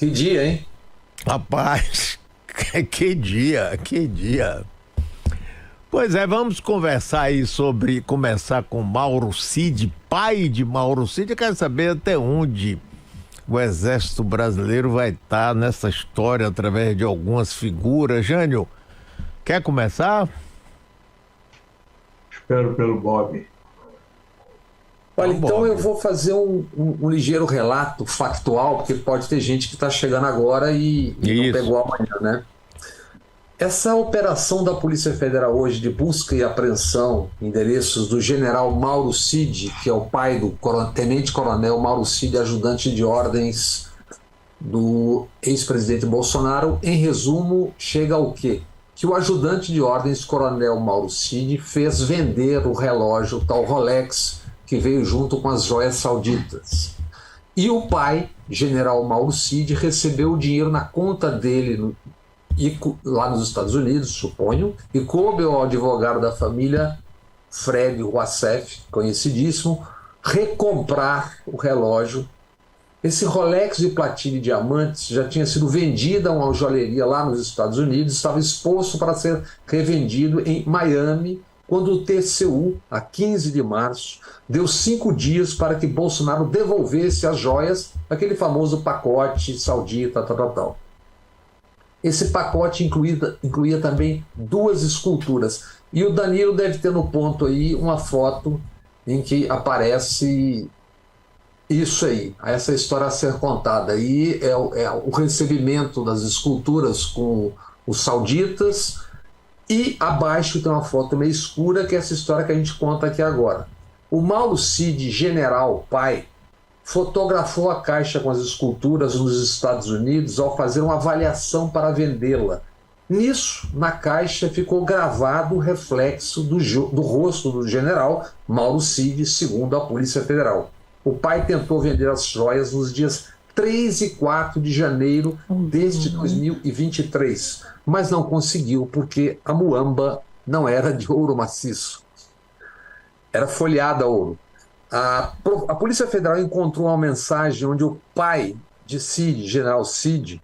Que dia, hein? Rapaz, que dia, que dia. Pois é, vamos conversar aí começar com Mauro Cid, pai de Mauro Cid. Eu quero saber até onde o Exército Brasileiro vai estar nessa história através de algumas figuras. Jânio, quer começar? Espero pelo Bob. Olha, então Bob. eu vou fazer um ligeiro relato factual, porque pode ter gente que está chegando agora e não Isso. pegou amanhã, né? Essa operação da Polícia Federal hoje de busca e apreensão em endereços do general Mauro Cid, que é o pai do tenente-coronel Mauro Cid, ajudante de ordens do ex-presidente Bolsonaro, em resumo, chega ao quê? Que o ajudante de ordens, coronel Mauro Cid, fez vender o relógio, o tal Rolex, que veio junto com as joias sauditas. E o pai, general Mauro Cid, recebeu o dinheiro na conta dele lá nos Estados Unidos, suponho, e coube ao advogado da família, Fred Wassef, conhecidíssimo, recomprar o relógio. Esse Rolex de platina e diamantes já tinha sido vendido a uma joalheria lá nos Estados Unidos, estava exposto para ser revendido em Miami, quando o TCU, a 15 de março, deu 5 dias para que Bolsonaro devolvesse as joias, aquele famoso pacote saudita, tal. Esse pacote incluía também 2 esculturas. E o Danilo deve ter no ponto aí uma foto em que aparece isso aí, essa história a ser contada. Aí é o recebimento das esculturas com os sauditas, e abaixo tem uma foto meio escura, que é essa história que a gente conta aqui agora. O Mauro Cid, general, pai, fotografou a caixa com as esculturas nos Estados Unidos ao fazer uma avaliação para vendê-la. Nisso, na caixa, ficou gravado o reflexo do rosto do general Mauro Cid, segundo a Polícia Federal. O pai tentou vender as joias nos dias 3 e 4 de janeiro deste 2023, mas não conseguiu porque a muamba não era de ouro maciço, era folheada a ouro. A Polícia Federal encontrou uma mensagem onde o pai de Cid, general Cid,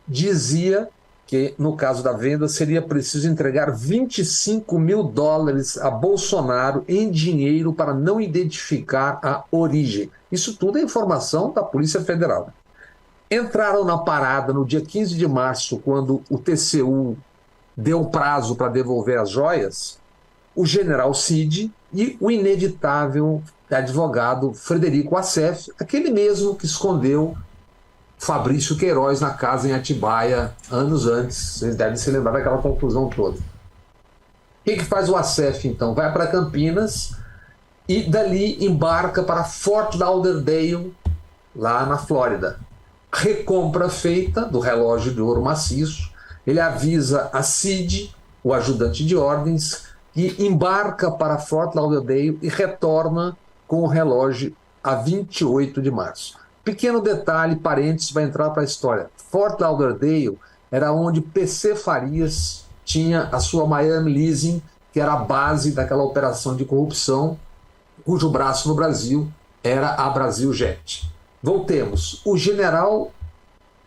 dizia que, no caso da venda, seria preciso entregar $25 mil a Bolsonaro em dinheiro para não identificar a origem. Isso tudo é informação da Polícia Federal. Entraram na parada no dia 15 de março, quando o TCU deu prazo para devolver as joias, o general Cid e o inevitável advogado Frederico Wassef, aquele mesmo que escondeu Fabrício Queiroz na casa em Atibaia anos antes. Vocês devem se lembrar daquela confusão toda. O que faz o Wassef, então? Vai para Campinas e dali embarca para Fort Lauderdale, lá na Flórida. Recompra feita do relógio de ouro maciço. Ele avisa a Cid, o ajudante de ordens, que embarca para Fort Lauderdale e retorna com o relógio a 28 de março. Pequeno detalhe, parênteses, vai entrar para a história. Fort Lauderdale era onde PC Farias tinha a sua Miami Leasing, que era a base daquela operação de corrupção, cujo braço no Brasil era a Brasil Jet. Voltemos. O general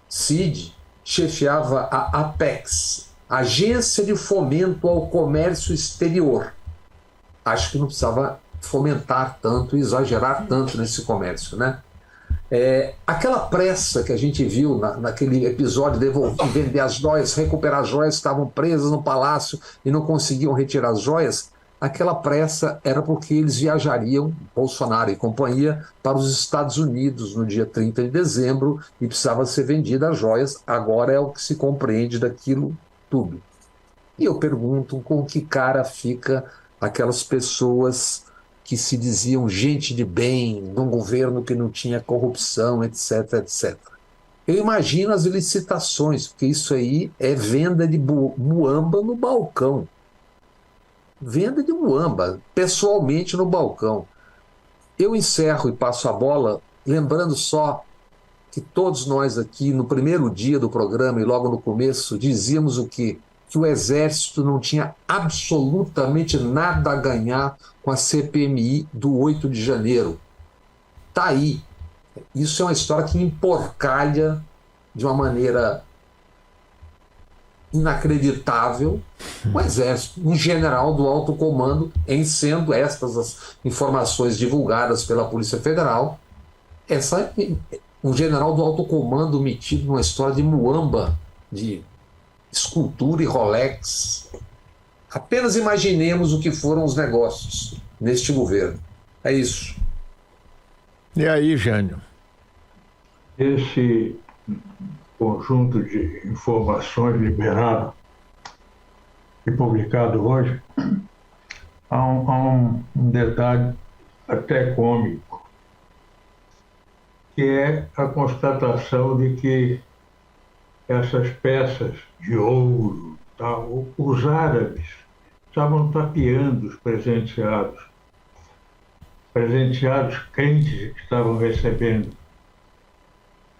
Cid chefiava a Apex, Agência de Fomento ao Comércio Exterior. Acho que não precisava fomentar tanto, exagerar tanto nesse comércio, né? Aquela pressa que a gente viu naquele episódio de vender as joias, recuperar as joias que estavam presas no palácio e não conseguiam retirar as joias, aquela pressa era porque eles viajariam, Bolsonaro e companhia, para os Estados Unidos no dia 30 de dezembro e precisava ser vendida as joias. Agora é o que se compreende daquilo tudo. E eu pergunto com que cara fica aquelas pessoas que se diziam gente de bem, num governo que não tinha corrupção, etc, etc. Eu imagino as licitações, porque isso aí é venda de muamba no balcão. Venda de muamba, pessoalmente no balcão. Eu encerro e passo a bola, lembrando só que todos nós aqui, no primeiro dia do programa e logo no começo, dizíamos o quê? Que o Exército não tinha absolutamente nada a ganhar com a CPMI do 8 de janeiro. Está aí. Isso é uma história que emporcalha de uma maneira inacreditável o Exército, um general do alto comando, em sendo estas as informações divulgadas pela Polícia Federal, um general do alto comando metido numa história de muamba, de escultura e Rolex. Apenas imaginemos o que foram os negócios neste governo. É isso. E aí, Jânio? Esse conjunto de informações liberado e publicado hoje, há um detalhe até cômico, que é a constatação de que essas peças de ouro, tal, os árabes estavam tapeando os presenteados crentes que estavam recebendo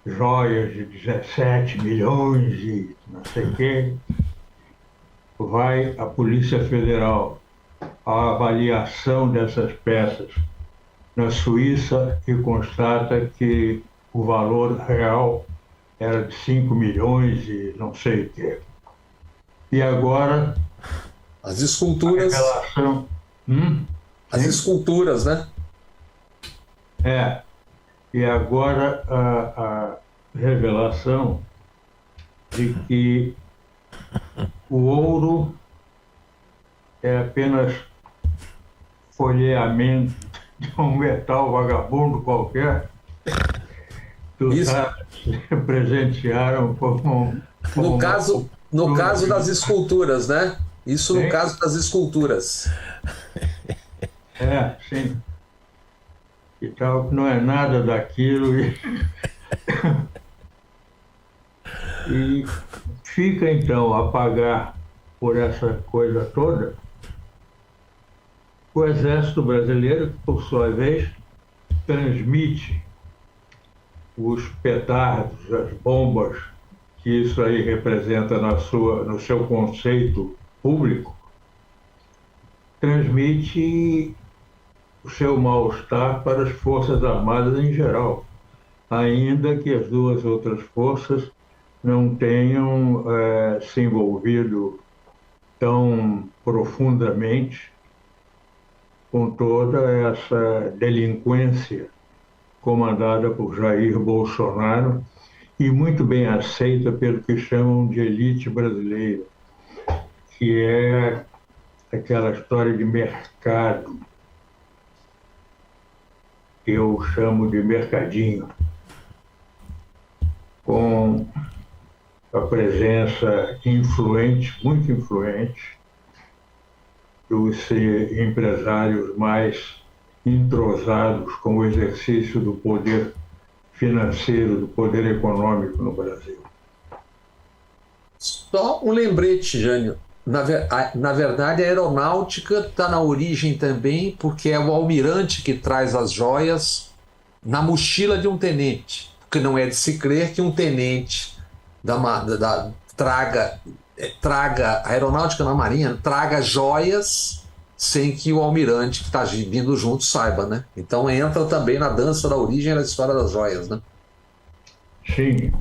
joias de 17 milhões e não sei o quê. Vai a Polícia Federal, a avaliação dessas peças na Suíça e constata que o valor real era de 5 milhões e não sei o quê. E agora... As esculturas... A relação... As esculturas, né? E agora a revelação de que o ouro é apenas folheamento de um metal vagabundo qualquer que os árabes presentearam como no caso das esculturas, né? Isso no caso das esculturas. Sim. E tal, não é nada daquilo. E fica então a pagar por essa coisa toda o Exército Brasileiro, que por sua vez transmite os petardos, as bombas que isso aí representa no seu conceito público, transmite o seu mal-estar para as Forças Armadas em geral, ainda que as duas outras forças não tenham se envolvido tão profundamente com toda essa delinquência comandada por Jair Bolsonaro e muito bem aceita pelo que chamam de elite brasileira, que é aquela história de mercado, que eu chamo de mercadinho, com a presença influente, muito influente, dos empresários mais entrosados com o exercício do poder financeiro, do poder econômico no Brasil. Só um lembrete, Jânio. Na verdade, a aeronáutica está na origem também, porque é o almirante que traz as joias na mochila de um tenente. Porque não é de se crer que um tenente traga a aeronáutica na Marinha, traga joias sem que o almirante que está vindo junto saiba, né? Então entra também na dança da origem da história das joias, né? Sim,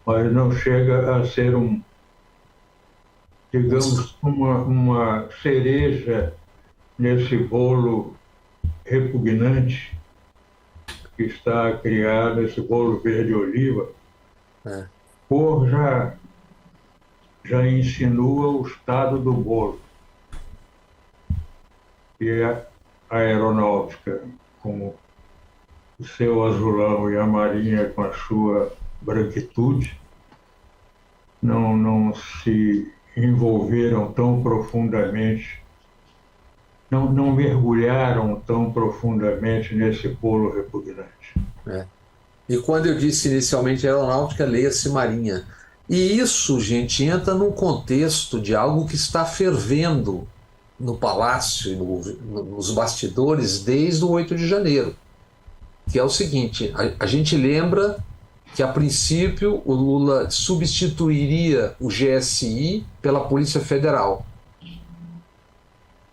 mas não chega a ser digamos, uma cereja nesse bolo repugnante que está a criar, nesse bolo verde-oliva. Cor já insinua o estado do bolo. E a aeronáutica, com o seu azulão, e a marinha com a sua branquitude, não se envolveram tão profundamente, não mergulharam tão profundamente nesse bolo repugnante. E quando eu disse inicialmente aeronáutica, leia-se marinha. E isso, gente, entra num contexto de algo que está fervendo no Palácio, nos bastidores, desde o 8 de janeiro. Que é o seguinte, a gente lembra que, a princípio, o Lula substituiria o GSI pela Polícia Federal.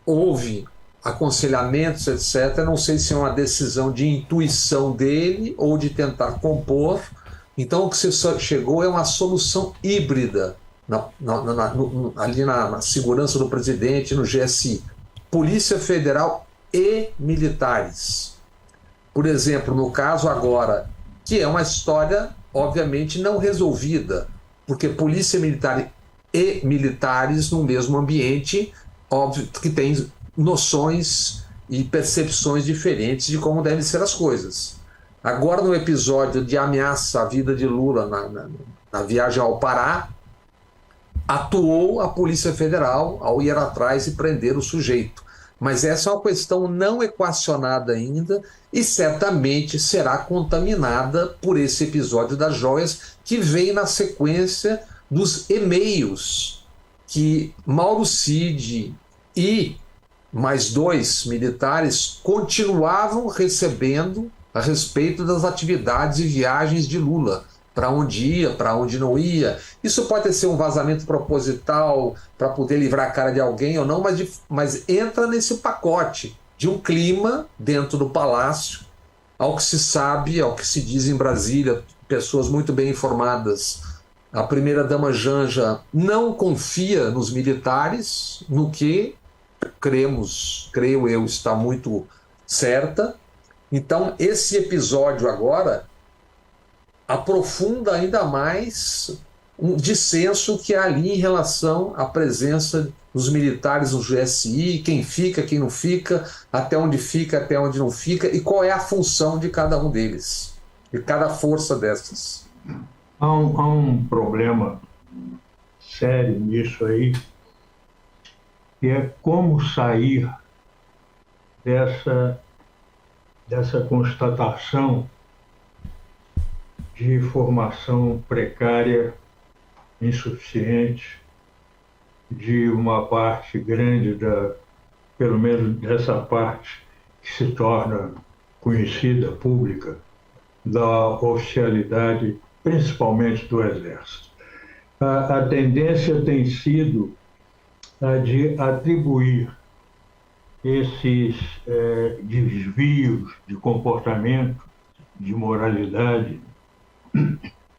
Houve aconselhamentos, etc. Não sei se é uma decisão de intuição dele ou de tentar compor. Então, o que você chegou é uma solução híbrida ali na segurança do presidente, no GSI. Polícia Federal e militares. Por exemplo, no caso agora, que é uma história, obviamente, não resolvida, porque polícia militar e militares no mesmo ambiente, óbvio que tem noções e percepções diferentes de como devem ser as coisas. Agora, no episódio de ameaça à vida de Lula na viagem ao Pará, atuou a Polícia Federal ao ir atrás e prender o sujeito. Mas essa é uma questão não equacionada ainda e certamente será contaminada por esse episódio das joias, que vem na sequência dos e-mails que Mauro Cid e mais 2 militares continuavam recebendo a respeito das atividades e viagens de Lula, para onde ia, para onde não ia. Isso pode ser um vazamento proposital para poder livrar a cara de alguém ou não, mas entra nesse pacote de um clima dentro do palácio, ao que se sabe, ao que se diz em Brasília, pessoas muito bem informadas. A primeira-dama Janja não confia nos militares, no que creio eu, está muito certa. Então, esse episódio agora aprofunda ainda mais um dissenso que há ali em relação à presença dos militares no GSI, quem fica, quem não fica, até onde não fica, e qual é a função de cada um deles, de cada força dessas. Há um problema sério nisso aí, que é como sair dessa constatação de formação precária, insuficiente, de uma parte grande, pelo menos dessa parte que se torna conhecida, pública, da oficialidade, principalmente do Exército. A tendência tem sido a de atribuir esses desvios de comportamento, de moralidade,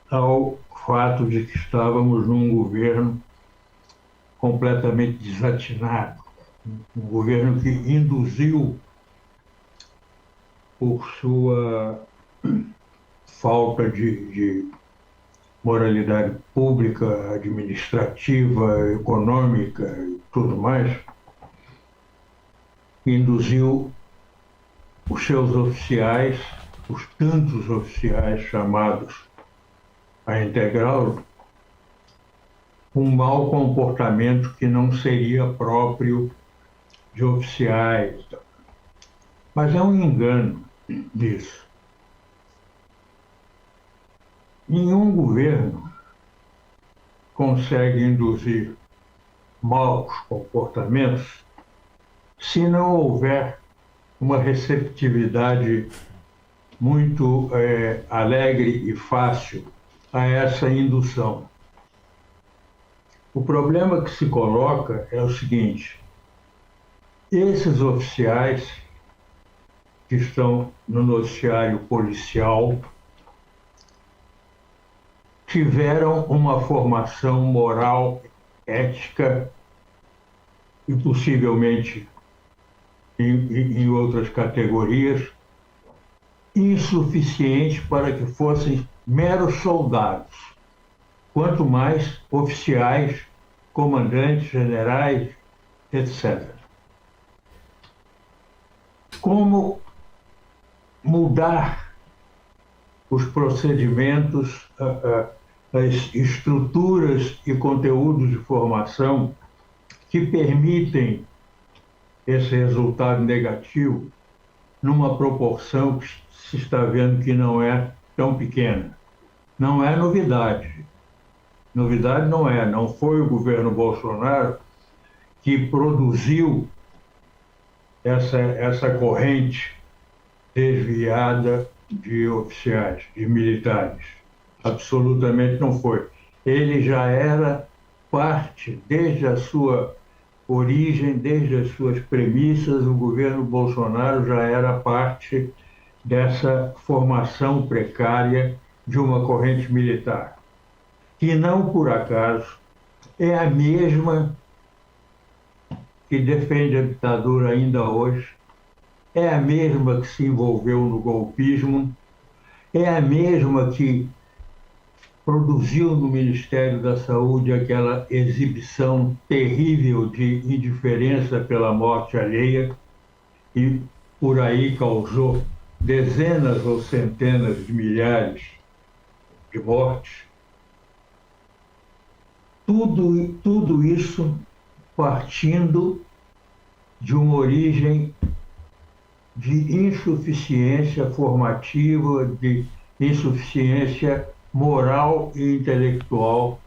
ao fato de que estávamos num governo completamente desatinado, um governo que induziu, por sua falta de moralidade pública, administrativa, econômica e tudo mais, induziu os seus oficiais, os tantos oficiais chamados a integrá-lo, um mau comportamento que não seria próprio de oficiais. Mas é um engano disso. Nenhum governo consegue induzir maus comportamentos se não houver uma receptividade muito alegre e fácil a essa indução. O problema que se coloca é o seguinte: esses oficiais que estão no noticiário policial tiveram uma formação moral, ética e possivelmente em outras categorias insuficiente para que fossem meros soldados, quanto mais oficiais, comandantes, generais, etc. Como mudar os procedimentos, as estruturas e conteúdos de formação que permitem esse resultado negativo numa proporção que se está vendo que não é tão pequena. Não é novidade. Novidade não foi o governo Bolsonaro que produziu essa corrente desviada de oficiais, de militares. Absolutamente não foi. Ele já era parte, desde a sua origem, desde as suas premissas, o governo Bolsonaro já era parte dessa formação precária de uma corrente militar, que não por acaso é a mesma que defende a ditadura ainda hoje, é a mesma que se envolveu no golpismo, é a mesma que produziu no Ministério da Saúde aquela exibição terrível de indiferença pela morte alheia e por aí causou dezenas ou centenas de milhares de mortes. Tudo isso partindo de uma origem de insuficiência formativa, de insuficiência moral e intelectual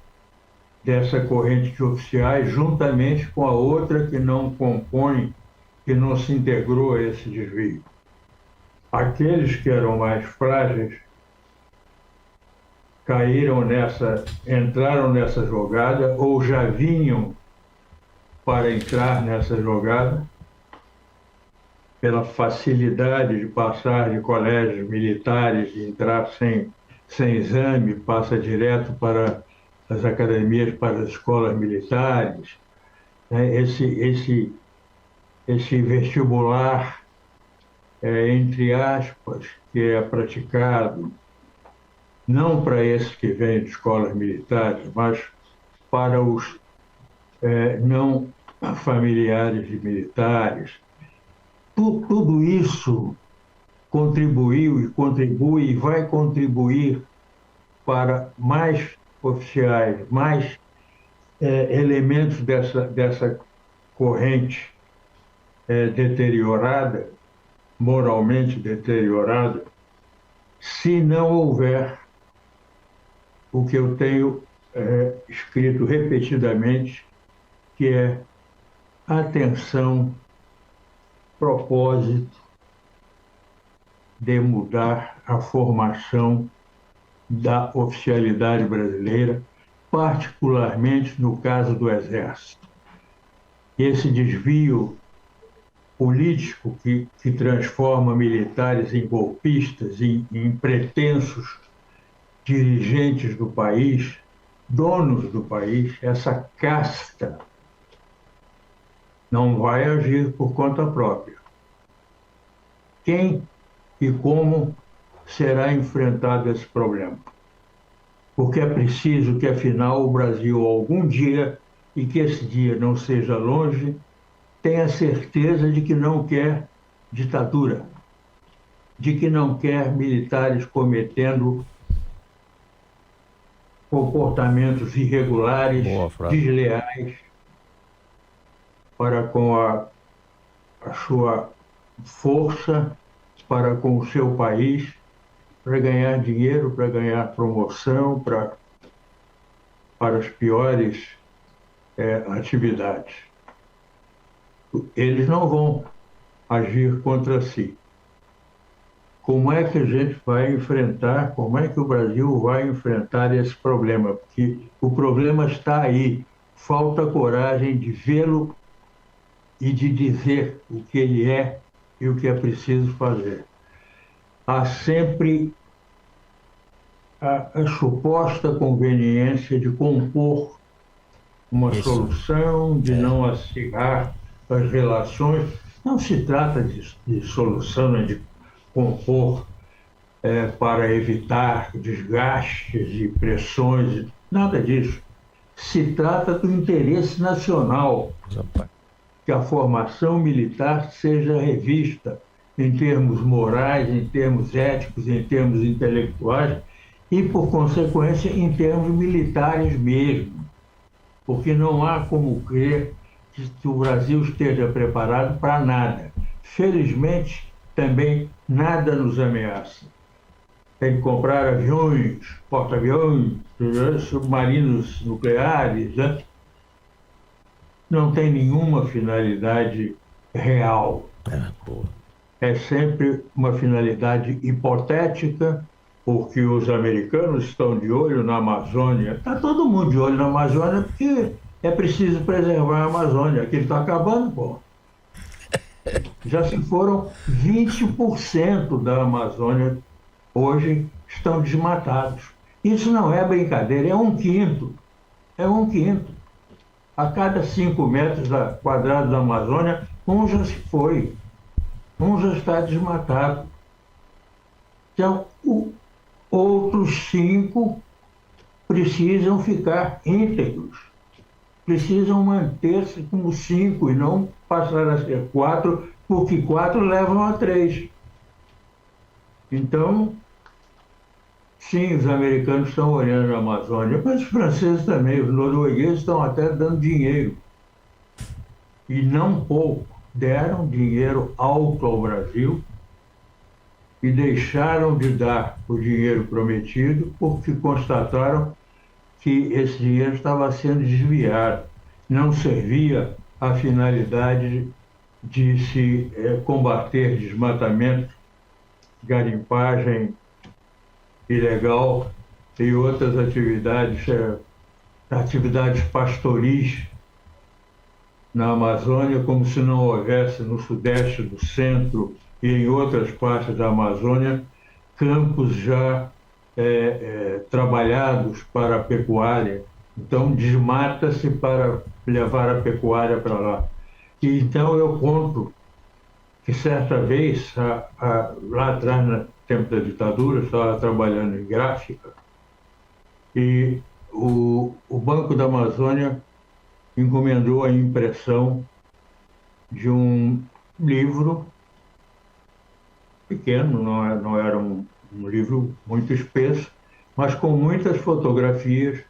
dessa corrente de oficiais, juntamente com a outra que não compõe, que não se integrou a esse desvio. Aqueles que eram mais frágeis entraram nessa jogada ou já vinham para entrar nessa jogada pela facilidade de passar de colégios militares e entrar sem exame, passa direto para as academias, para as escolas militares. Esse vestibular, entre aspas, que é praticado não para esses que vêm de escolas militares, mas para os não familiares de militares. Tudo isso contribuiu e contribui e vai contribuir para mais oficiais, mais elementos dessa corrente deteriorada, moralmente deteriorada, se não houver o que eu tenho escrito repetidamente, que é atenção, propósito de mudar a formação da oficialidade brasileira, particularmente no caso do Exército. Esse desvio político que transforma militares em golpistas, em pretensos dirigentes do país, donos do país, essa casta não vai agir por conta própria. Quem e como será enfrentado esse problema? Porque é preciso que, afinal, o Brasil, algum dia, e que esse dia não seja longe, tenha certeza de que não quer ditadura, de que não quer militares cometendo comportamentos irregulares, desleais, para com a sua força, para com o seu país, para ganhar dinheiro, para ganhar promoção, para as piores atividades. Eles não vão agir contra si. Como é que a gente vai enfrentar, como é que o Brasil vai enfrentar esse problema? Porque o problema está aí. Falta coragem de vê-lo e de dizer o que ele é e o que é preciso fazer. Há sempre a suposta conveniência de compor uma solução, de não acirrar as relações. Não se trata de solução, de compor para evitar desgastes e pressões, nada disso. Se trata do interesse nacional, que a formação militar seja revista em termos morais, em termos éticos, em termos intelectuais e, por consequência, em termos militares mesmo. Porque não há como crer que o Brasil esteja preparado para nada. Felizmente, também nada nos ameaça. Tem que comprar aviões, porta-aviões, submarinos nucleares, né? Não tem nenhuma finalidade real. É sempre uma finalidade hipotética, porque os americanos estão de olho na Amazônia. Está todo mundo de olho na Amazônia porque é preciso preservar a Amazônia, que ele está acabando, pô. Já se foram 20% da Amazônia hoje estão desmatados. Isso não é brincadeira, é um quinto. É um quinto. A cada 5 metros quadrados da Amazônia, um já se foi, um já está desmatado. Então, outros 5 precisam ficar íntegros, precisam manter-se como 5 e não passar a ser 4, porque 4 levam a 3. Então, sim, os americanos estão olhando a Amazônia, mas os franceses também, os noruegueses estão até dando dinheiro. E não pouco, deram dinheiro alto ao Brasil e deixaram de dar o dinheiro prometido porque constataram que esse dinheiro estava sendo desviado, não servia à finalidade de se combater desmatamento, garimpagem ilegal e outras atividades pastoris na Amazônia, como se não houvesse no sudeste, do centro e em outras partes da Amazônia campos já trabalhados para a pecuária. Então, desmata-se para levar a pecuária para lá. E então eu conto que certa vez, lá atrás, no tempo da ditadura, eu estava trabalhando em gráfica e o Banco da Amazônia encomendou a impressão de um livro pequeno, não era um livro muito espesso, mas com muitas fotografias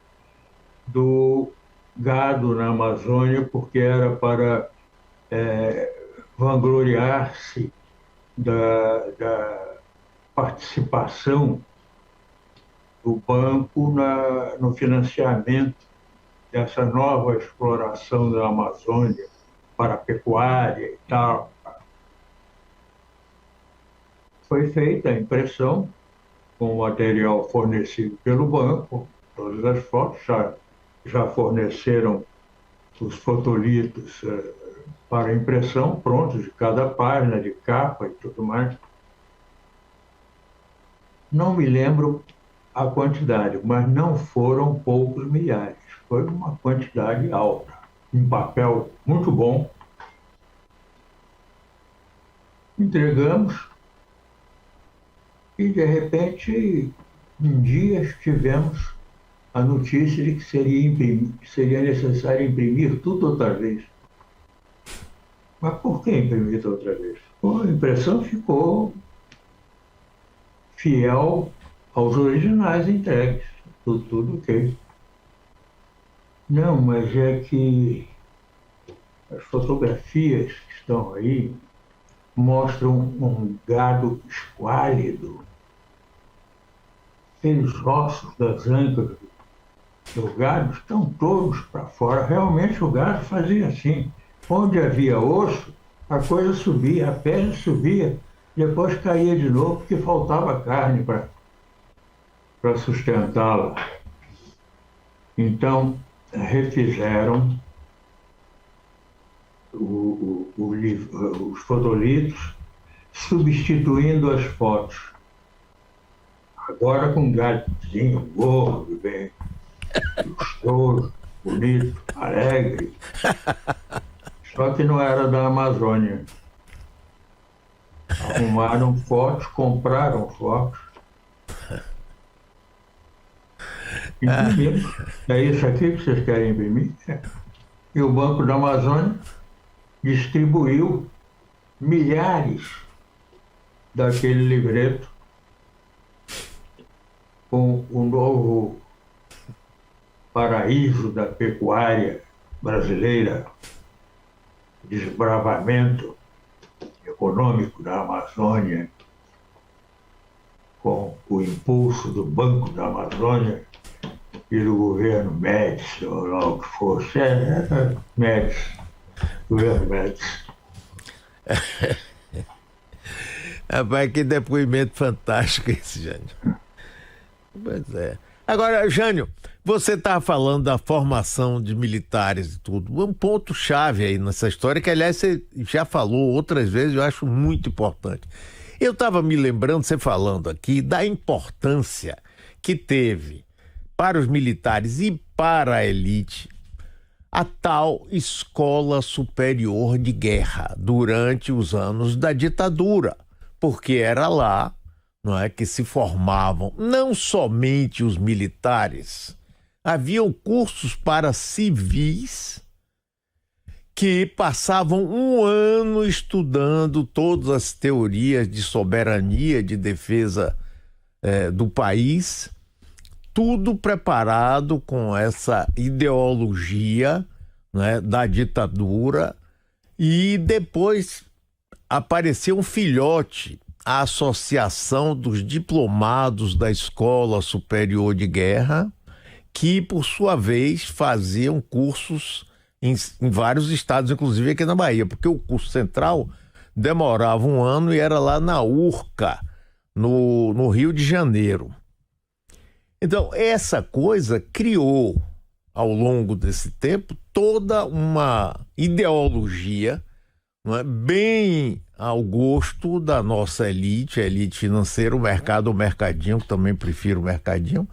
do gado na Amazônia, porque era para vangloriar-se da participação do banco no financiamento dessa nova exploração da Amazônia para a pecuária e tal. Foi feita a impressão com o material fornecido pelo banco, todas as fotos já forneceram os fotolitos para impressão prontos de cada página, de capa e tudo mais. Não me lembro a quantidade, mas não foram poucos milhares. Foi uma quantidade alta. Um papel muito bom. Entregamos e, de repente, um dia tivemos a notícia de que seria necessário imprimir tudo outra vez. Mas por que imprimir tudo outra vez? A impressão ficou fiel aos originais entregues. Tudo ok. Não, mas é que as fotografias que estão aí mostram um gado esquálido. Aqueles ossos das ancas do gado estão todos para fora. Realmente o gado fazia assim. Onde havia osso, a coisa subia, a pele subia, depois caía de novo porque faltava carne para sustentá-la. Então, refizeram os fotolitos, substituindo as fotos. Agora com um gatinho gordo, bem gostoso, bonito, alegre. Só que não era da Amazônia. Arrumaram fotos, compraram fotos. Imprimiram. É isso aqui que vocês querem imprimir? E o Banco da Amazônia distribuiu milhares daquele livreto com o novo paraíso da pecuária brasileira, desbravamento econômico da Amazônia, com o impulso do Banco da Amazônia e do governo Médici, ou lá o que fosse. Médici, governo Médici. Rapaz, que depoimento fantástico esse, Jânio. Pois é. Agora, Jânio, você está falando da formação de militares e tudo. Um ponto-chave aí nessa história, que aliás você já falou outras vezes, eu acho muito importante. Eu estava me lembrando, você falando aqui, da importância que teve para os militares e para a elite a tal Escola Superior de Guerra durante os anos da ditadura, porque era lá, não é, que se formavam não somente os militares, haviam cursos para civis que passavam um ano estudando todas as teorias de soberania, de defesa do país, tudo preparado com essa ideologia, né, da ditadura, e depois apareceu um filhote, a Associação dos Diplomados da Escola Superior de Guerra, que, por sua vez, faziam cursos em vários estados, inclusive aqui na Bahia, porque o curso central demorava um ano e era lá na Urca, no Rio de Janeiro. Então, essa coisa criou, ao longo desse tempo, toda uma ideologia, não é, bem ao gosto da nossa elite, a elite financeira, o mercado, o mercadinho, que também prefiro o mercadinho,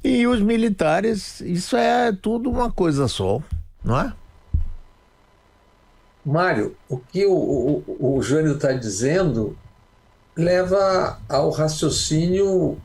e os militares, isso é tudo uma coisa só, não é? Mário, o que o Jânio está dizendo leva ao raciocínio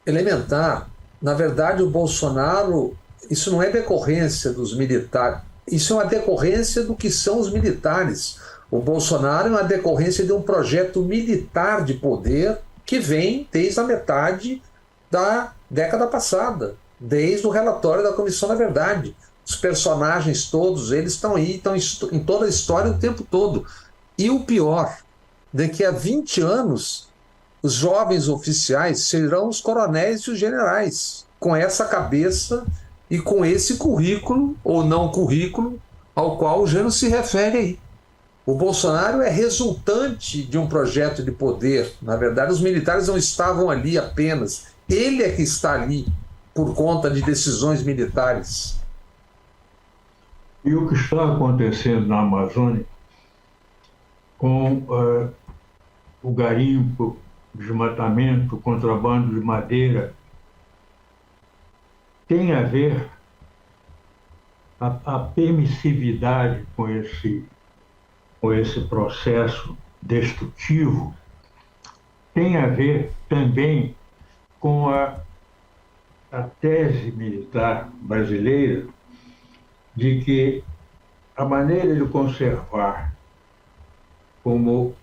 elementar. Na verdade, o Bolsonaro, isso não é decorrência dos militares, isso é uma decorrência do que são os militares. O Bolsonaro é uma decorrência de um projeto militar de poder que vem desde a metade da década passada, desde o relatório da Comissão da Verdade. Os personagens todos, eles estão aí, estão em toda a história o tempo todo. E o pior, daqui a 20 anos, os jovens oficiais serão os coronéis e os generais, com essa cabeça e com esse currículo, ou não currículo, ao qual o Jânio se refere aí. O Bolsonaro é resultante de um projeto de poder. Na verdade, os militares não estavam ali apenas. Ele é que está ali por conta de decisões militares. E o que está acontecendo na Amazônia com o garimpo, desmatamento, contrabando de madeira, tem a ver a permissividade com esse processo destrutivo, tem a ver também com a tese militar brasileira de que a maneira de conservar como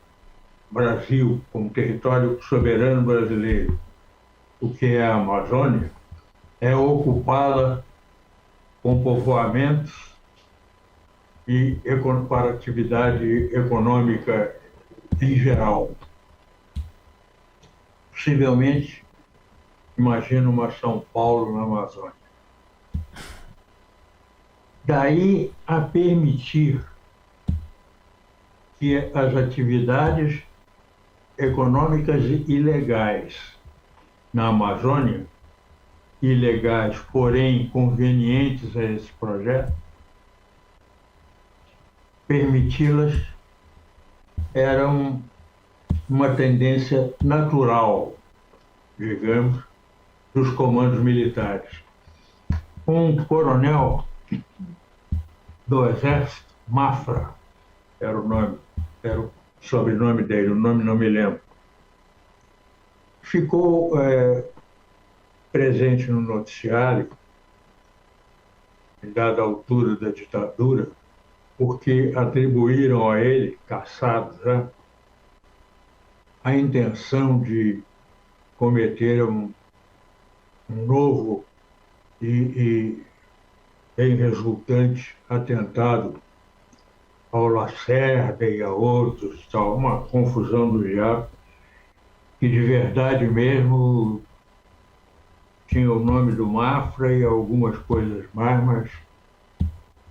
Brasil, como território soberano brasileiro, o que é a Amazônia, é ocupá-la com povoamentos e para atividade econômica em geral. Possivelmente, imagina uma São Paulo na Amazônia. Daí a permitir que as atividades econômicas ilegais na Amazônia, ilegais, porém convenientes a esse projeto, permiti-las era uma tendência natural, digamos, dos comandos militares. Um coronel do Exército, Mafra, era o sobrenome dele, o nome não me lembro, ficou presente no noticiário, em dada altura da ditadura, porque atribuíram a ele, caçado já, a intenção de cometer um novo e bem resultante atentado ao Lacerda e a outros, tal, uma confusão do diabo, que de verdade mesmo tinha o nome do Mafra e algumas coisas mais, mas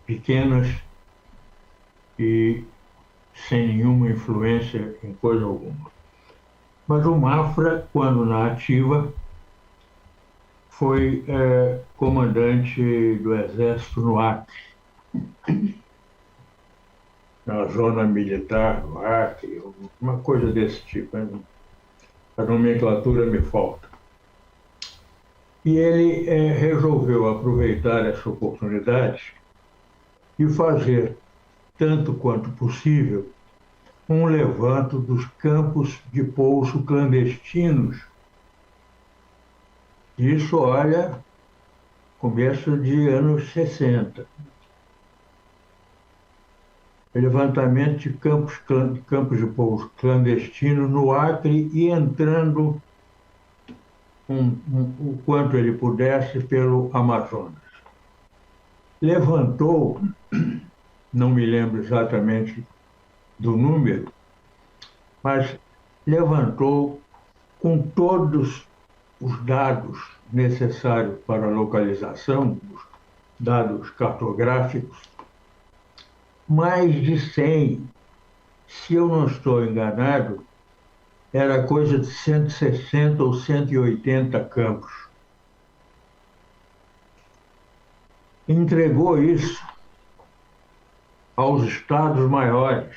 pequenas e sem nenhuma influência em coisa alguma. Mas o Mafra, quando na ativa, foi comandante do Exército no Acre, na zona militar do Acre, uma coisa desse tipo. A nomenclatura me falta. E ele resolveu aproveitar essa oportunidade e fazer, tanto quanto possível, um levanto dos campos de pouso clandestinos. Isso, olha, começo de anos 60. Levantamento de campos de pouso clandestinos no Acre e entrando o quanto ele pudesse pelo Amazonas. Levantou, não me lembro exatamente do número, mas levantou com todos os dados necessários para a localização, os dados cartográficos, mais de 100, se eu não estou enganado, era coisa de 160 ou 180 campos. Entregou isso aos estados maiores.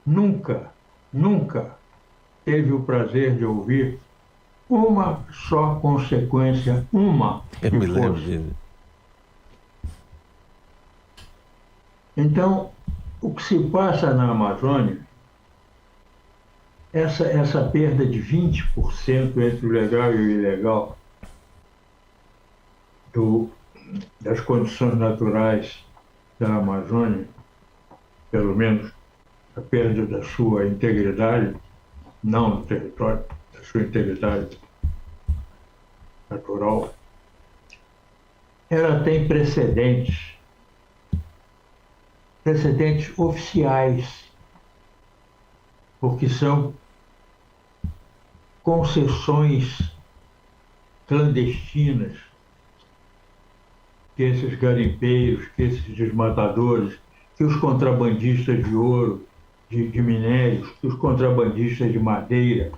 Nunca teve o prazer de ouvir uma só consequência, uma. Eu me lembro disso. Então, o que se passa na Amazônia, essa perda de 20% entre o legal e o ilegal das condições naturais da Amazônia, pelo menos a perda da sua integridade, não do território, da sua integridade natural, ela tem precedentes oficiais, porque são concessões clandestinas que esses garimpeiros, que esses desmatadores, que os contrabandistas de ouro, de minérios, que os contrabandistas de madeira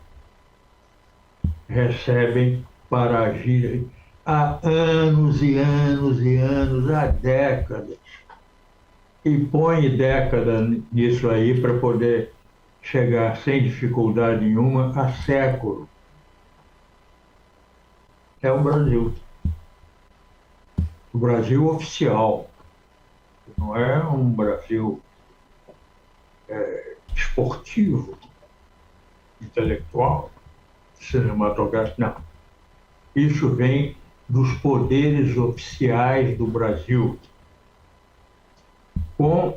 recebem para agir há anos e anos e anos, há décadas. E põe década nisso aí para poder chegar sem dificuldade nenhuma a século. É o Brasil. O Brasil oficial. Não é um Brasil esportivo, intelectual, cinematográfico, não. Isso vem dos poderes oficiais do Brasil, com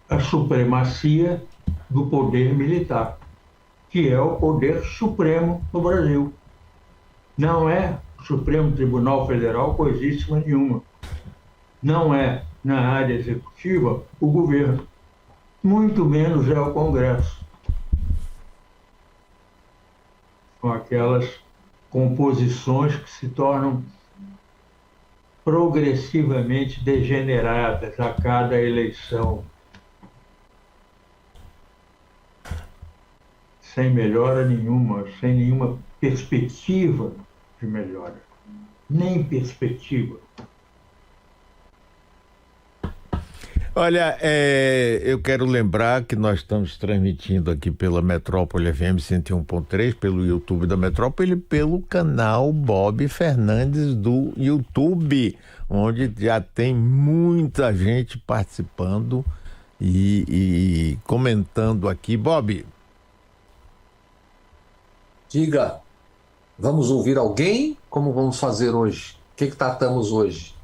a supremacia do poder militar, que é o poder supremo do Brasil. Não é o Supremo Tribunal Federal coisíssima nenhuma. Não é, na área executiva, o governo. Muito menos é o Congresso. Com aquelas composições que se tornam progressivamente degeneradas a cada eleição, sem melhora nenhuma, sem nenhuma perspectiva de melhora, nem perspectiva. Olha, eu quero lembrar que nós estamos transmitindo aqui pela Metrópole FM 101.3, pelo YouTube da Metrópole e pelo canal Bob Fernandes do YouTube, onde já tem muita gente participando e comentando aqui. Bob. Diga, vamos ouvir alguém? Como vamos fazer hoje? O que tratamos hoje?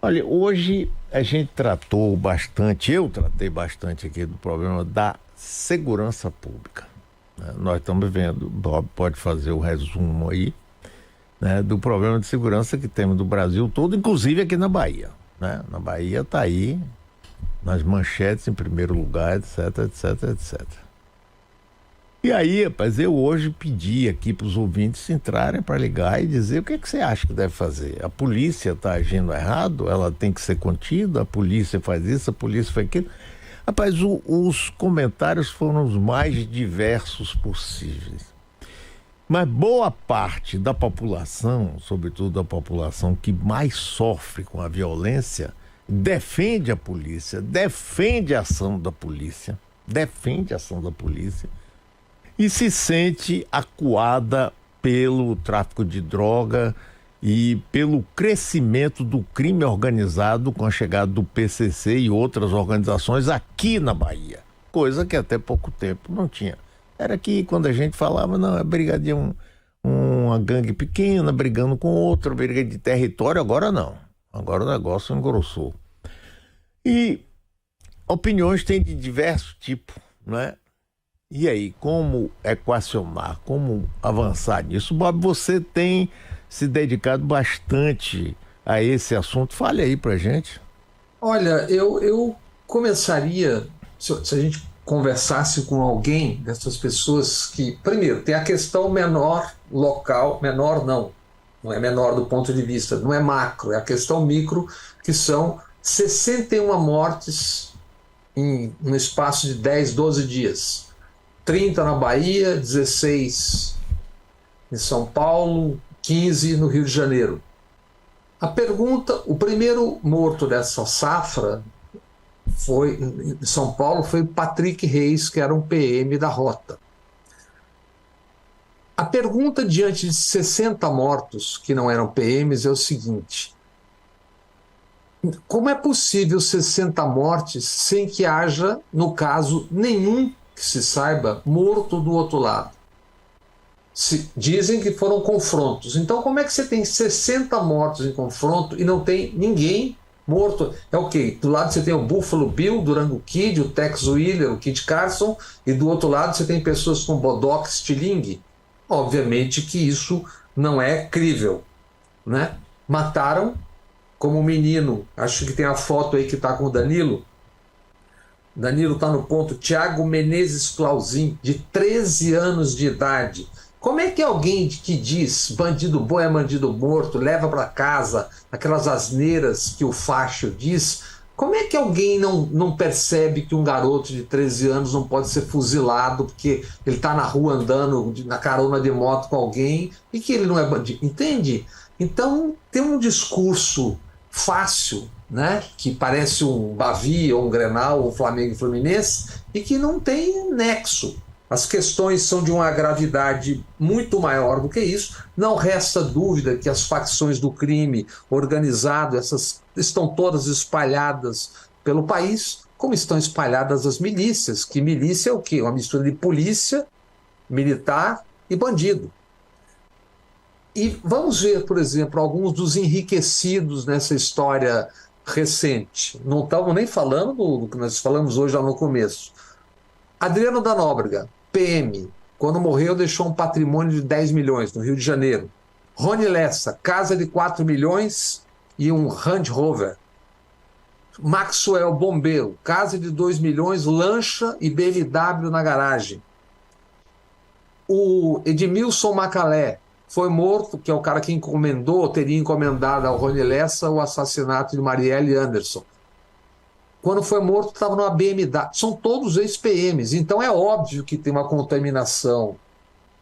Olha, hoje a gente tratou bastante, eu tratei bastante aqui do problema da segurança pública. Nós estamos vendo, Bob pode fazer o resumo aí, né, do problema de segurança que temos do Brasil todo, inclusive aqui na Bahia. Né? Na Bahia está aí, nas manchetes em primeiro lugar, etc, etc, etc. E aí, rapaz, eu hoje pedi aqui para os ouvintes entrarem para ligar e dizer o que você acha que deve fazer. A polícia está agindo errado, ela tem que ser contida, a polícia faz isso, a polícia faz aquilo. Rapaz, os comentários foram os mais diversos possíveis. Mas boa parte da população, sobretudo a população que mais sofre com a violência, defende a polícia, defende a ação da polícia, e se sente acuada pelo tráfico de droga e pelo crescimento do crime organizado com a chegada do PCC e outras organizações aqui na Bahia, coisa que até pouco tempo não tinha. Era que quando a gente falava, não, é briga de uma gangue pequena brigando com outra, briga de território, agora não. Agora o negócio engrossou. E opiniões tem de diversos tipos, né? E aí, como equacionar, como avançar nisso? Bob, você tem se dedicado bastante a esse assunto. Fale aí pra gente. Olha, eu começaria, se a gente conversasse com alguém dessas pessoas que, primeiro, tem a questão menor local, menor não é menor do ponto de vista, não é macro, é a questão micro, que são 61 mortes em um espaço de 10, 12 dias. 30 na Bahia, 16 em São Paulo, 15 no Rio de Janeiro. A pergunta, o primeiro morto dessa safra foi em São Paulo, foi Patrick Reis, que era um PM da Rota. A pergunta diante de 60 mortos que não eram PMs é o seguinte: como é possível 60 mortes sem que haja, no caso, nenhum que se saiba morto do outro lado? Dizem que foram confrontos. Então, como é que você tem 60 mortos em confronto e não tem ninguém morto? É o quê? Do lado você tem o Buffalo Bill, o Durango Kid, o Tex Willer, o Kid Carson, e do outro lado você tem pessoas com bodoque, estilingue. Obviamente que isso não é crível, né? Mataram, como um menino, acho que tem a foto aí que está com o Danilo. Danilo está no ponto, Tiago Menezes Clausim, de 13 anos de idade. Como é que alguém que diz bandido bom é bandido morto, leva para casa aquelas asneiras que o facho diz, como é que alguém não percebe que um garoto de 13 anos não pode ser fuzilado porque ele está na rua andando na carona de moto com alguém e que ele não é bandido? Entende? Então tem um discurso fácil, né, que parece um Bavi ou um Grenal, ou um Flamengo e Fluminense, e que não tem nexo. As questões são de uma gravidade muito maior do que isso. Não resta dúvida que as facções do crime organizado, essas estão todas espalhadas pelo país, como estão espalhadas as milícias, que milícia é o quê? Uma mistura de polícia, militar e bandido. E vamos ver, por exemplo, alguns dos enriquecidos nessa história recente. Não estamos nem falando do que nós falamos hoje lá no começo. Adriano da Nóbrega, PM, quando morreu deixou um patrimônio de 10 milhões no Rio de Janeiro. Rony Lessa, casa de 4 milhões e um Range Rover. Maxwell, bombeiro, casa de 2 milhões, lancha e BMW na garagem. O Edmilson Macalé foi morto, que é o cara que teria encomendado ao Rony Lessa o assassinato de Marielle Anderson. Quando foi morto, estava numa BMW. São todos ex-PMs, então é óbvio que tem uma contaminação.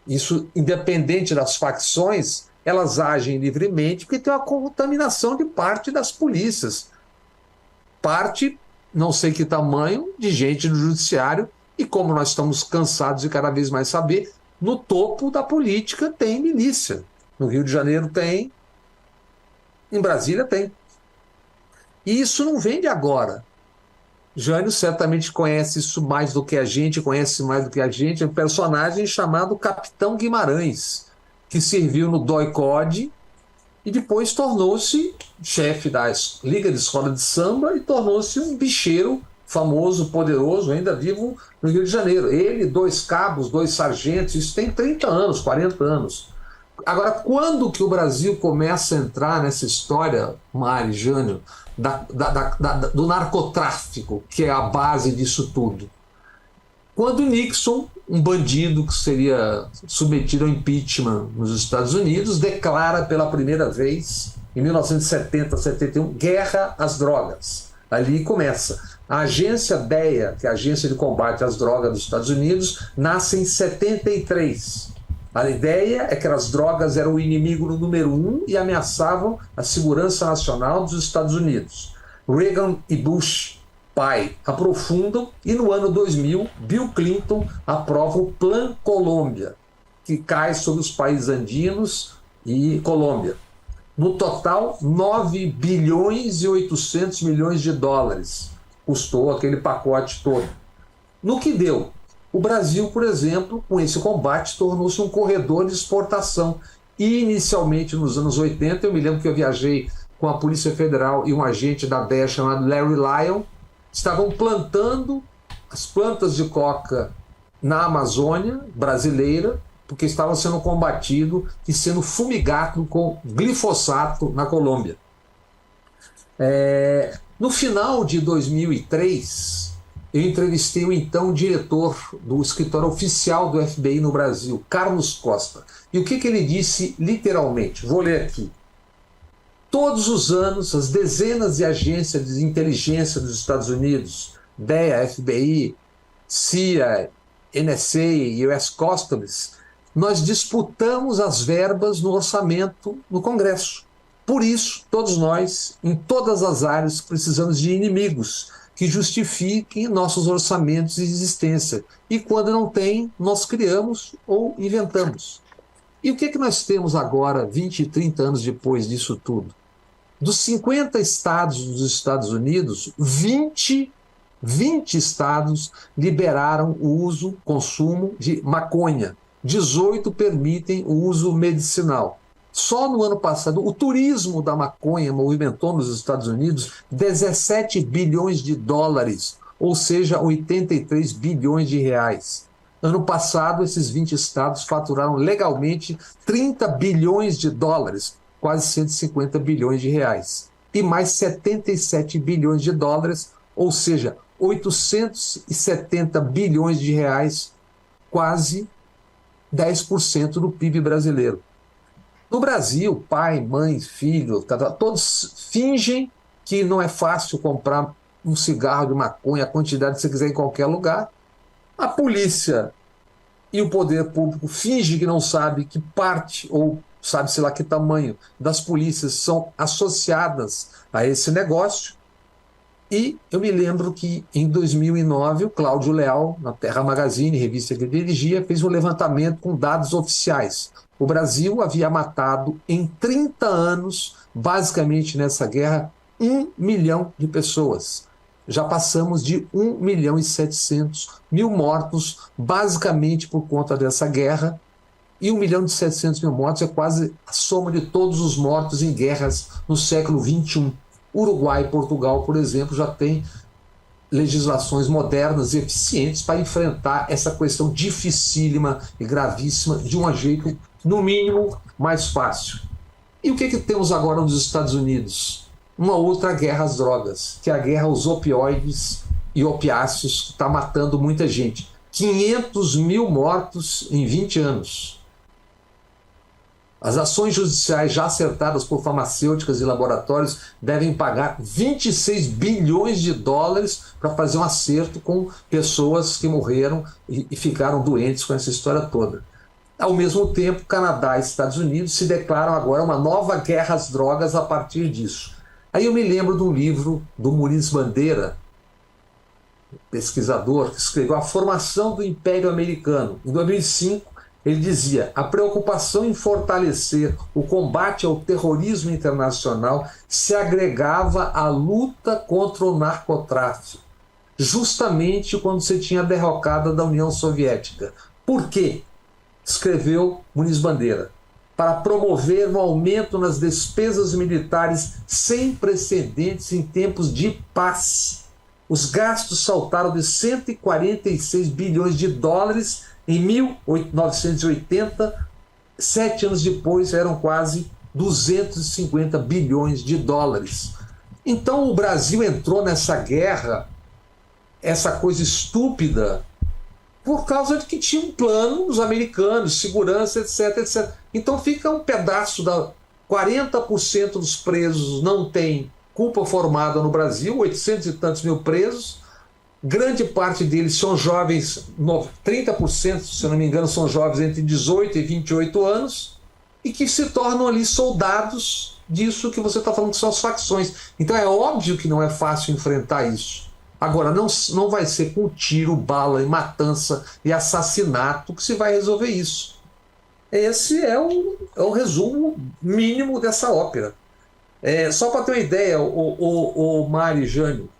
Isso, independente das facções, elas agem livremente porque tem uma contaminação de parte das polícias. Parte, não sei que tamanho, de gente no judiciário, e como nós estamos cansados de cada vez mais saber, no topo da política tem milícia. No Rio de Janeiro tem, em Brasília tem. E isso não vem de agora. Jânio certamente conhece isso mais do que a gente, é um personagem chamado Capitão Guimarães, que serviu no DOI-CODE e depois tornou-se chefe da Liga de Escola de Samba e tornou-se um bicheiro famoso, poderoso, ainda vivo no Rio de Janeiro. Ele, 2 cabos, 2 sargentos, isso tem 30 anos, 40 anos. Agora, quando que o Brasil começa a entrar nessa história, Mari, Jânio, do narcotráfico, que é a base disso tudo? Quando Nixon, um bandido que seria submetido ao impeachment nos Estados Unidos, declara pela primeira vez, em 1970, 71, guerra às drogas. Ali começa. A agência DEA, que é a Agência de Combate às Drogas dos Estados Unidos, nasce em 73. A ideia é que as drogas eram o inimigo número 1 e ameaçavam a segurança nacional dos Estados Unidos. Reagan e Bush, pai, aprofundam e no ano 2000, Bill Clinton aprova o Plan Colômbia, que cai sobre os países andinos e Colômbia. No total, 9 bilhões e 800 milhões de dólares custou aquele pacote todo. No que deu? O Brasil, por exemplo, com esse combate, tornou-se um corredor de exportação. E, inicialmente, nos anos 80, eu me lembro que eu viajei com a Polícia Federal e um agente da DEA chamado Larry Lyon, estavam plantando as plantas de coca na Amazônia brasileira, porque estavam sendo combatido e sendo fumigado com glifosato na Colômbia. No final de 2003, eu entrevistei o então diretor do escritório oficial do FBI no Brasil, Carlos Costa. E o que ele disse literalmente? Vou ler aqui. Todos os anos, as dezenas de agências de inteligência dos Estados Unidos, DEA, FBI, CIA, NSA e US Customs, nós disputamos as verbas no orçamento no Congresso. Por isso, todos nós, em todas as áreas, precisamos de inimigos que justifiquem nossos orçamentos de existência. E quando não tem, nós criamos ou inventamos. E o que nós temos agora, 20 e 30 anos depois disso tudo? Dos 50 estados dos Estados Unidos, 20 estados liberaram o uso, consumo de maconha. 18 permitem o uso medicinal. Só no ano passado, o turismo da maconha movimentou nos Estados Unidos 17 bilhões de dólares, ou seja, 83 bilhões de reais. Ano passado, esses 20 estados faturaram legalmente 30 bilhões de dólares, quase 150 bilhões de reais. E mais 77 bilhões de dólares, ou seja, 870 bilhões de reais, quase 10% do PIB brasileiro. No Brasil, pai, mãe, filho, todos fingem que não é fácil comprar um cigarro de maconha, a quantidade que você quiser em qualquer lugar. A polícia e o poder público fingem que não sabe que parte, ou sabe-se lá que tamanho, das polícias são associadas a esse negócio. E eu me lembro que em 2009 o Cláudio Leal, na Terra Magazine, revista que ele dirigia, fez um levantamento com dados oficiais. O Brasil havia matado em 30 anos, basicamente nessa guerra, 1 milhão de pessoas. Já passamos de 1.700.000 mortos, basicamente por conta dessa guerra. E 1.700.000 mortos é quase a soma de todos os mortos em guerras no século XXI. Uruguai e Portugal, por exemplo, já têm legislações modernas e eficientes para enfrentar essa questão dificílima e gravíssima de um jeito, no mínimo, mais fácil. E o que temos agora nos Estados Unidos? Uma outra guerra às drogas, que é a guerra aos opioides e opiáceos, que está matando muita gente. 500 mil mortos em 20 anos. As ações judiciais já acertadas por farmacêuticas e laboratórios devem pagar 26 bilhões de dólares para fazer um acerto com pessoas que morreram e ficaram doentes com essa história toda. Ao mesmo tempo, Canadá e Estados Unidos se declaram agora uma nova guerra às drogas a partir disso. Aí eu me lembro de um livro do Muniz Bandeira, pesquisador, que escreveu A Formação do Império Americano. Em 2005, ele dizia: a preocupação em fortalecer o combate ao terrorismo internacional se agregava à luta contra o narcotráfico, justamente quando se tinha a derrocada da União Soviética. Por quê? Escreveu Muniz Bandeira: para promover um aumento nas despesas militares sem precedentes em tempos de paz. Os gastos saltaram de 146 bilhões de dólares em 1980, 7 anos depois eram quase 250 bilhões de dólares. Então o Brasil entrou nessa guerra, essa coisa estúpida, por causa de que tinha um plano dos americanos, segurança, etc, etc. Então fica um pedaço da 40% dos presos não tem culpa formada no Brasil, 800 e tantos mil presos, grande parte deles são jovens, 30%, se eu não me engano, são jovens entre 18 e 28 anos, e que se tornam ali soldados disso que você está falando, que são as facções. Então é óbvio que não é fácil enfrentar isso. Agora, não vai ser com tiro, bala e matança e assassinato que se vai resolver isso. Esse é o resumo mínimo dessa ópera. Só para ter uma ideia, o Mário e Jânio,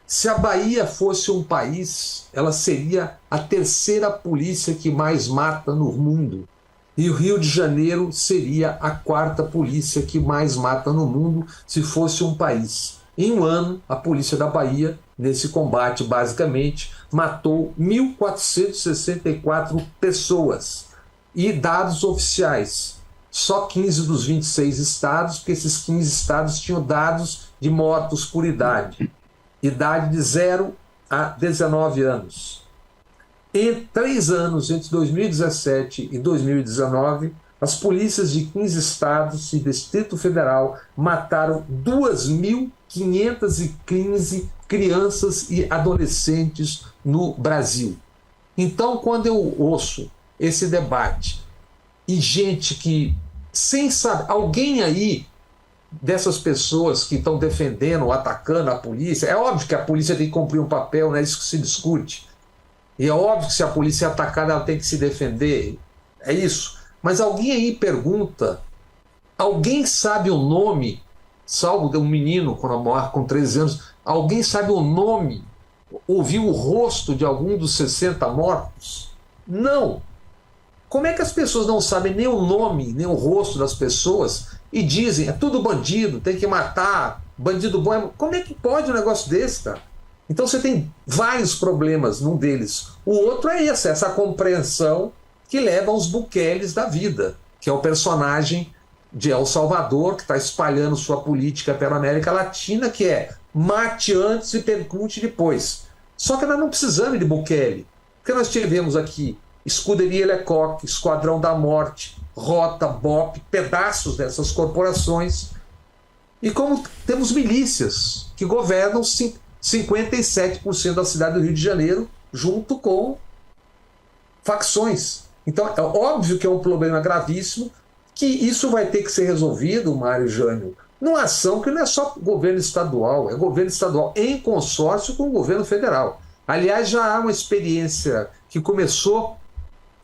se a Bahia fosse um país, ela seria a terceira polícia que mais mata no mundo. E o Rio de Janeiro seria a quarta polícia que mais mata no mundo se fosse um país. Em um ano, a polícia da Bahia, nesse combate, basicamente, matou 1.464 pessoas. E dados oficiais, só 15 dos 26 estados, porque esses 15 estados tinham dados de mortos por idade de 0 a 19 anos. Em 3 anos, entre 2017 e 2019, as polícias de 15 estados e Distrito Federal mataram 2.515 crianças e adolescentes no Brasil. Então, quando eu ouço esse debate e gente que, sem saber, alguém aí dessas pessoas que estão defendendo ou atacando a polícia, é óbvio que a polícia tem que cumprir um papel, não é isso que se discute. E é óbvio que se a polícia é atacada, ela tem que se defender. É isso. Mas alguém aí pergunta, alguém sabe o nome, salvo de um menino com 13 anos, alguém sabe o nome, ouviu o rosto de algum dos 60 mortos? Não. Como é que as pessoas não sabem nem o nome, nem o rosto das pessoas e dizem, é tudo bandido, tem que matar, bandido bom? Como é que pode um negócio desse, cara? Então você tem vários problemas num deles. O outro é essa compreensão que leva aos Bukeles da vida, que é o personagem de El Salvador, que está espalhando sua política pela América Latina, que é mate antes e percute depois. Só que nós não precisamos de Bukele, porque nós tivemos aqui Escuderia Lecoq, Esquadrão da Morte, Rota, BOP, pedaços dessas corporações. E como temos milícias que governam 57% da cidade do Rio de Janeiro, junto com facções. Então é óbvio que é um problema gravíssimo, que isso vai ter que ser resolvido, Mário e Jânio, numa ação que não é só governo estadual, é governo estadual em consórcio com o governo federal. Aliás, já há uma experiência que começou,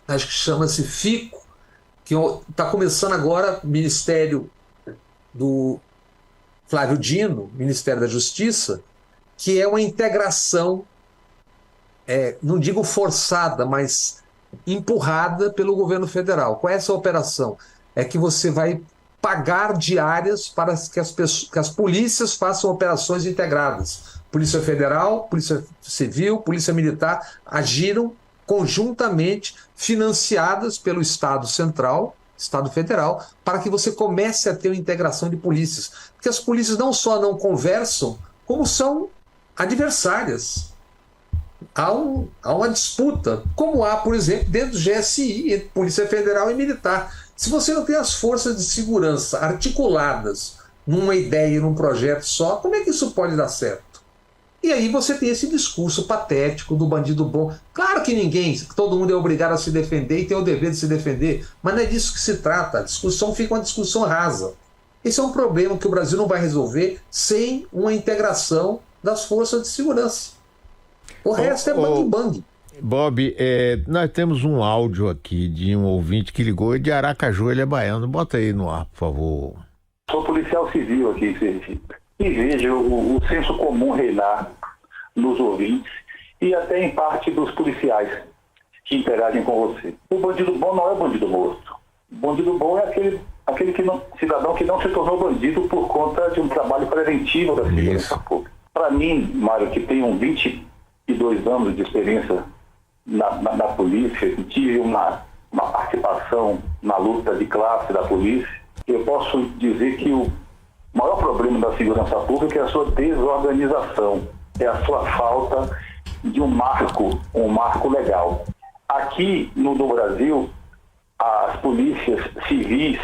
acho que chama-se FICO, que está começando agora, Ministério do Flávio Dino, Ministério da Justiça, que é uma integração, não digo forçada, mas empurrada pelo governo federal. Qual é essa operação? É que você vai pagar diárias para que as polícias façam operações integradas. Polícia Federal, Polícia Civil, Polícia Militar agiram conjuntamente, financiadas pelo Estado Central, Estado Federal, para que você comece a ter uma integração de polícias. Porque as polícias não só não conversam, como são adversárias. Há uma disputa, como há, por exemplo, dentro do GSI, entre Polícia Federal e Militar. Se você não tem as forças de segurança articuladas numa ideia e num projeto só, como é que isso pode dar certo? E aí você tem esse discurso patético do bandido bom. Claro que todo mundo é obrigado a se defender e tem o dever de se defender, mas não é disso que se trata. A discussão fica uma discussão rasa. Esse é um problema que o Brasil não vai resolver sem uma integração das forças de segurança. O resto é bang-bang. Bob, nós temos um áudio aqui de um ouvinte que ligou de Aracaju, ele é baiano. Bota aí no ar, por favor. Sou policial civil aqui em Sergipe. E vejo o senso comum reinar nos ouvintes e até em parte dos policiais que interagem com você. O bandido bom não é bandido morto. O bandido bom é aquele cidadão que não se tornou bandido por conta de um trabalho preventivo da segurança pública. Para mim, Mário, que tenho 22 anos de experiência na polícia, que tive uma participação na luta de classe da polícia, eu posso dizer que o maior problema da segurança pública é a sua desorganização, é a sua falta de um marco legal. Aqui no Brasil, as polícias civis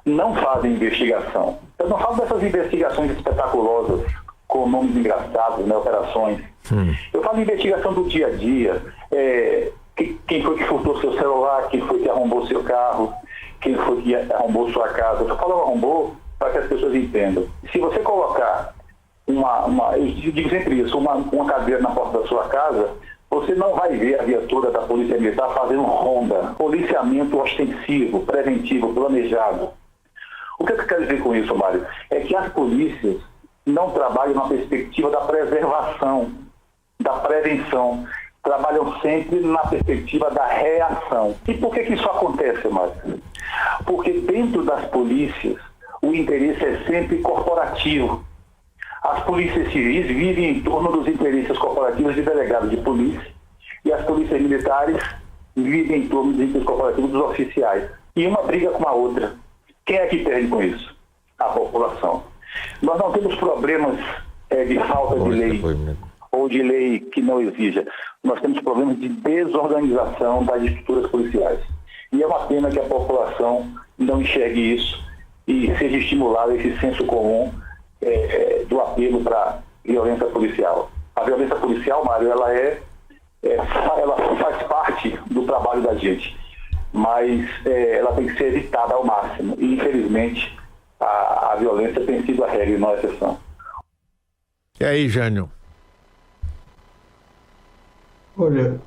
não fazem investigação. Eu não falo dessas investigações espetaculosas com nomes engraçados, né, operações Eu falo em investigação do dia a dia, quem foi que furtou seu celular, quem foi que arrombou seu carro, quem foi que arrombou sua casa. Eu falo arrombou para que as pessoas entendam. Se você colocar eu digo sempre isso, uma cadeira na porta da sua casa, você não vai ver a viatura da Polícia Militar fazendo ronda, policiamento ostensivo, preventivo, planejado. O que eu quero dizer com isso, Mário? É que as polícias não trabalham na perspectiva da preservação, da prevenção. Trabalham sempre na perspectiva da reação. E por que isso acontece, Mário? Porque dentro das polícias, o interesse é sempre corporativo. As polícias civis vivem em torno dos interesses corporativos de delegados de polícia e as polícias militares vivem em torno dos interesses corporativos dos oficiais. E uma briga com a outra. Quem é que perde com isso? A população. Nós não temos problemas de falta de lei ou de lei que não exija. Nós temos problemas de desorganização das estruturas policiais. E é uma pena que a população não enxergue isso e seja estimulado esse senso comum do apelo para violência policial. A violência policial, Mário, ela faz parte do trabalho da gente, mas ela tem que ser evitada ao máximo. E, infelizmente, a violência tem sido a regra e não a exceção. E aí, Jânio? Olha,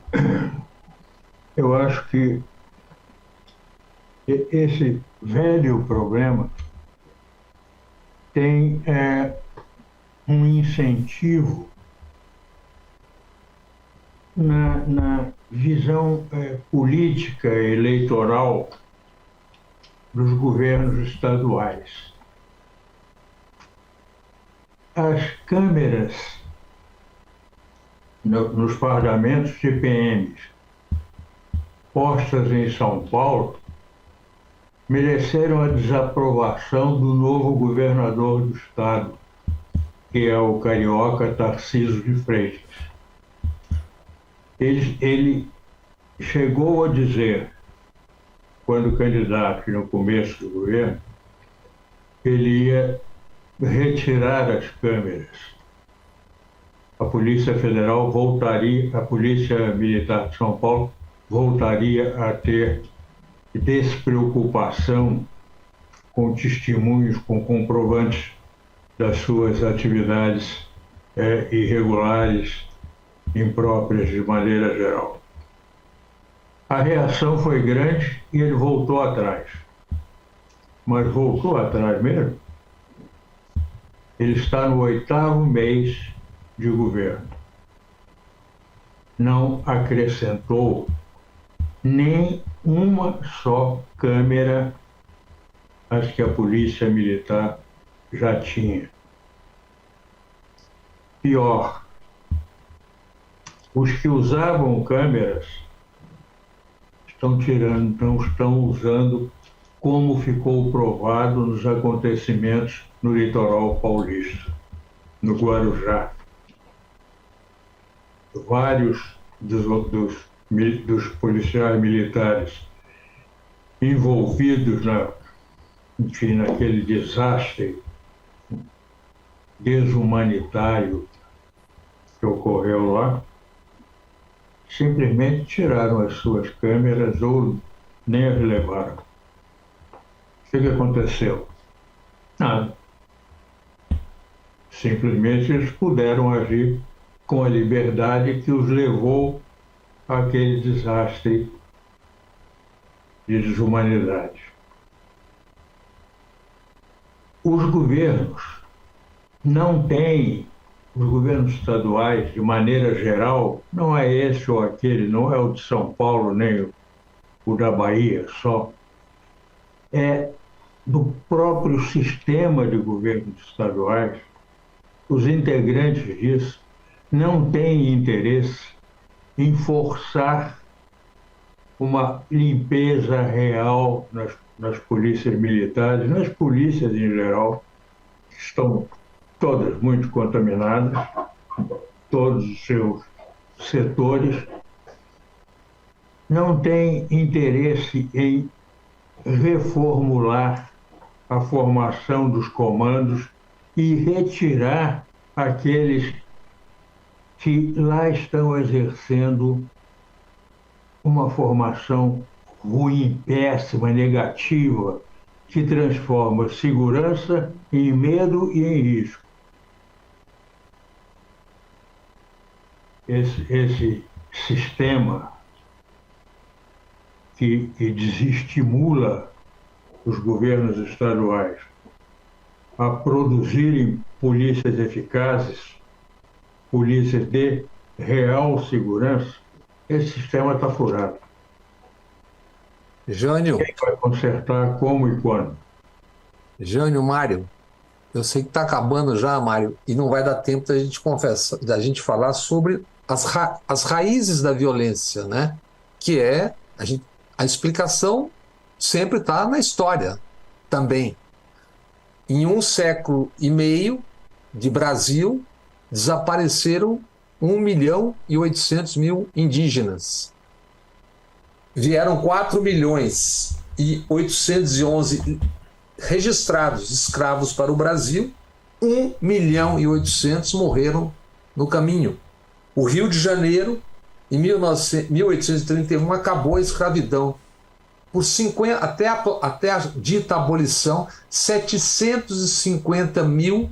eu acho que esse velho problema tem um incentivo na visão política eleitoral dos governos estaduais. As câmeras nos parlamentos de PMs postas em São Paulo mereceram a desaprovação do novo governador do estado, que é o carioca Tarcísio de Freitas. Ele chegou a dizer, quando candidato no começo do governo, ele ia retirar as câmeras. A Polícia Federal a Polícia Militar de São Paulo voltaria a ter despreocupação com testemunhos, com comprovantes das suas atividades irregulares, impróprias de maneira geral. A reação foi grande e ele voltou atrás. Mas voltou atrás mesmo? Ele está no 8º mês de governo. Não acrescentou nem uma só câmera às que a Polícia Militar já tinha. Pior, os que usavam câmeras não estão usando, como ficou provado nos acontecimentos no litoral paulista, no Guarujá. Vários dos policiais militares envolvidos naquele desastre desumanitário que ocorreu lá, simplesmente tiraram as suas câmeras ou nem as levaram. O que aconteceu? Nada. Simplesmente eles puderam agir com a liberdade que os levou àquele desastre de desumanidade. Os governos não têm, os governos estaduais, de maneira geral, não é esse ou aquele, não é o de São Paulo, nem o da Bahia só, é do próprio sistema de governos estaduais. Os integrantes disso não têm interesse em forçar uma limpeza real nas polícias militares, nas polícias em geral, que estão todas muito contaminadas, todos os seus setores, não têm interesse em reformular a formação dos comandos e retirar aqueles que lá estão exercendo uma formação ruim, péssima, negativa, que transforma segurança em medo e em risco. Esse sistema que desestimula os governos estaduais a produzirem polícias eficazes, polícias de real segurança, esse sistema está furado. Jânio, Quem vai consertar, como e quando? Jânio, Mário, eu sei que está acabando já, Mário, e não vai dar tempo da gente falar sobre as raízes da violência, né? Que é a explicação sempre está na história também. Em 1,5 século de Brasil, desapareceram 1.800.000 indígenas. Vieram 4.811.000 registrados escravos para o Brasil, 1.800.000 morreram no caminho. O Rio de Janeiro, em 1831, acabou a escravidão. Até a dita abolição, 750.000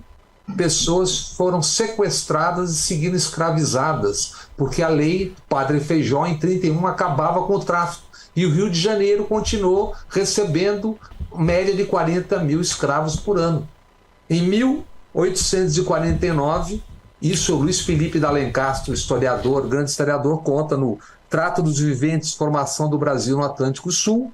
pessoas foram sequestradas e seguiram escravizadas, porque a lei Padre Feijó, em 31, acabava com o tráfico. E o Rio de Janeiro continuou recebendo média de 40.000 escravos por ano. Em 1849, isso o Luiz Felipe D'Alencastro, historiador, grande historiador, conta no Trato dos Viventes, Formação do Brasil no Atlântico Sul.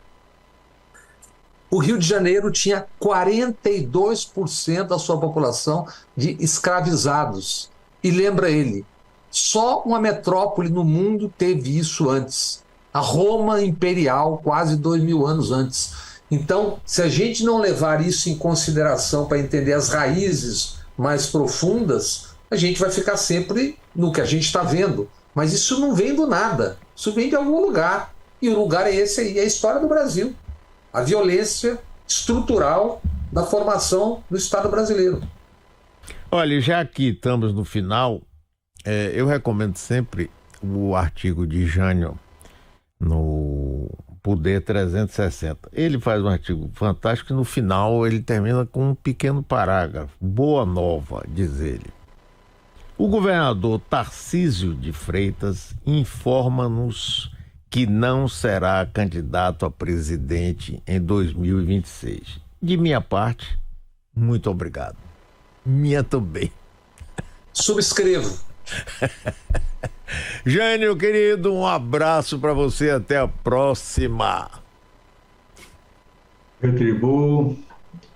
O Rio de Janeiro tinha 42% da sua população de escravizados. E lembra ele, só uma metrópole no mundo teve isso antes. A Roma Imperial, quase 2.000 anos antes. Então, se a gente não levar isso em consideração para entender as raízes mais profundas, a gente vai ficar sempre no que a gente está vendo. Mas isso não vem do nada, isso vem de algum lugar. E o lugar é esse aí, é a história do Brasil. A violência estrutural da formação do Estado brasileiro. Olha, já que estamos no final, eu recomendo sempre o artigo de Jânio no Poder 360. Ele faz um artigo fantástico e no final ele termina com um pequeno parágrafo. Boa nova, diz ele. O governador Tarcísio de Freitas informa-nos que não será candidato a presidente em 2026. De minha parte, muito obrigado. Minha também. Subscrevo. Jânio, querido, um abraço para você. Até a próxima. Retribuo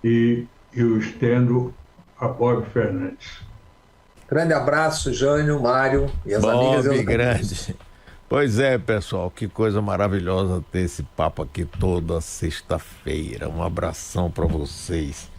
e eu estendo a Bob Fernandes. Grande abraço, Jânio, Mário e as amigas e os grande. Pois é, pessoal, que coisa maravilhosa ter esse papo aqui toda sexta-feira. Um abração para vocês.